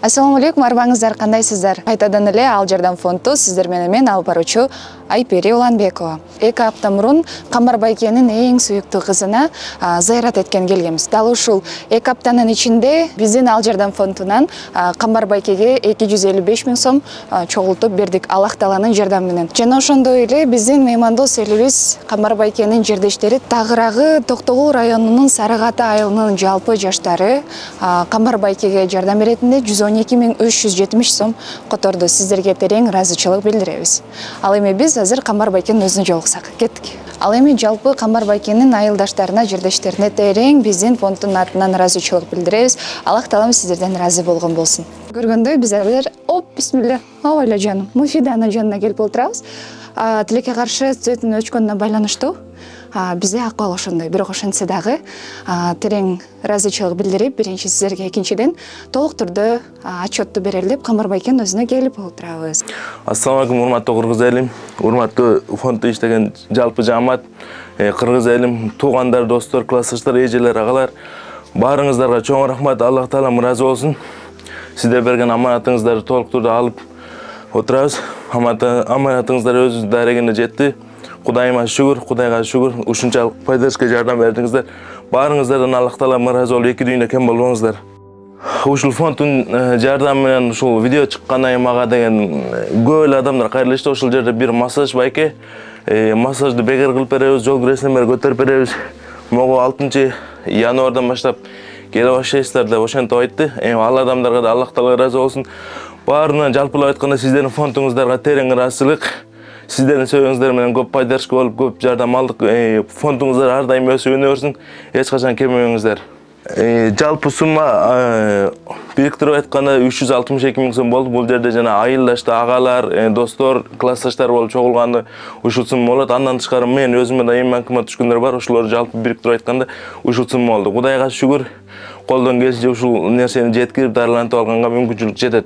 Ассаламу алейкум, арбаңыздар кандайсыздар? Кайтадан эле Ал Жардам фонду сиздер менен мен алып баруучу Айпери Уланбекова. 2 апта мурун Камбар байкенин эң сүйүктүү кызына зыярат эткен келгенбиз. Дал ушул 2 аптанын ичинде биздин Ал Жардам фондунан Камбар байкеге 255 000 сом чогултуп бердик Аллах Тааланын жардамы менен. Жана ошондой эле биздин меймандос элибиз Камбар байкенин жердештери Тагырагы Токтогул районунун Сарыгаты айылынын жалпы жаштары Камбар байкеге жардам беретинде 112 370 сом которду. Сиздерге терең ыраазычылык билдиребиз. Ал эми биз азыр Камбар байкенин өзүнө жолуксак. Кеттик. Ал эми жалпы Камбар байкенин айылдаштарына, жердештерине терең биздин фонддун атынан ыраазычылык билдиребиз. Аллах Таалам сиздерден ыраазы болгон болсун. Көргөндөй биз азыр бисмилля, ойла жаным, Муфиданын жанына келип отурабыз. Тилекке каршы цветин өчкөнүнө байланыштуу бизде акыбал ошондой. Бирок ошентсе дагы терең ыраазычылык билдирип, биринчи сиздерге, экинчиден толук түрдө отчетту берели деп Камбар байкенин өзүнө келип отурабыз. Ассаламу алейкум, урматтуу кыргыз элим, урматтуу фонддо иштеген жалпы жаамат, кыргыз элим, туугандар, достор, классташтар, эжелер, агалар, баарыңыздарга чоң рахмат. Аллах Таалам ыраазы болсун. Сиздер берген аманатыңыздарды толук түрдө алып отурабыз. Аманатыңыздар өз дарегине жетти. Кудайыма шүгүр, Кудайга шүгүр. Ушунчалык пайдалашка жардам бердиңиздер. Баарыңыздардан Аллах Таалам ыраазы болуп, эки дүйнө кем болбоңуздар. Ушул фонддун жардамы менен ушул видео чыккандан кийин мага деген көп эле адамдар кайрылышты. Ушул жерде бир массаж байке, массажды бекер кылып беребиз, жол киресине көтөрүп беребиз. Могу 6 январдан баштап келе баштайсыздар деп ошентип айтты. Ал адамдарга да Аллах Таала ыраазы болсун. Баарына жалпылап айтканда сиздердин фондуңуздарга терең ыраазычылык. Сиздердин сөзүңүздөр менен көп пайдалашка болуп, көп жардам алдык. Фондуңуздар ар дайым өсүп өнө берсин. Эч качан кемебеңиздер. Жалпы сумма бириктирип айтканда 362 000 сом болду. Бул жерде жана айылдаштар, агалар, достор, классташтар болуп чогулганда ушул сумма болот. Андан тышкары мен өзүмө да эң банкыма түшкөндөр бар. Ошолор жалпы бириктирип айтканда ушул сумма болду. Кудайга шүгүр, колдон келишинче ушул нерсени жеткирип дарылантып алганга мүмкүнчүлүк жетет.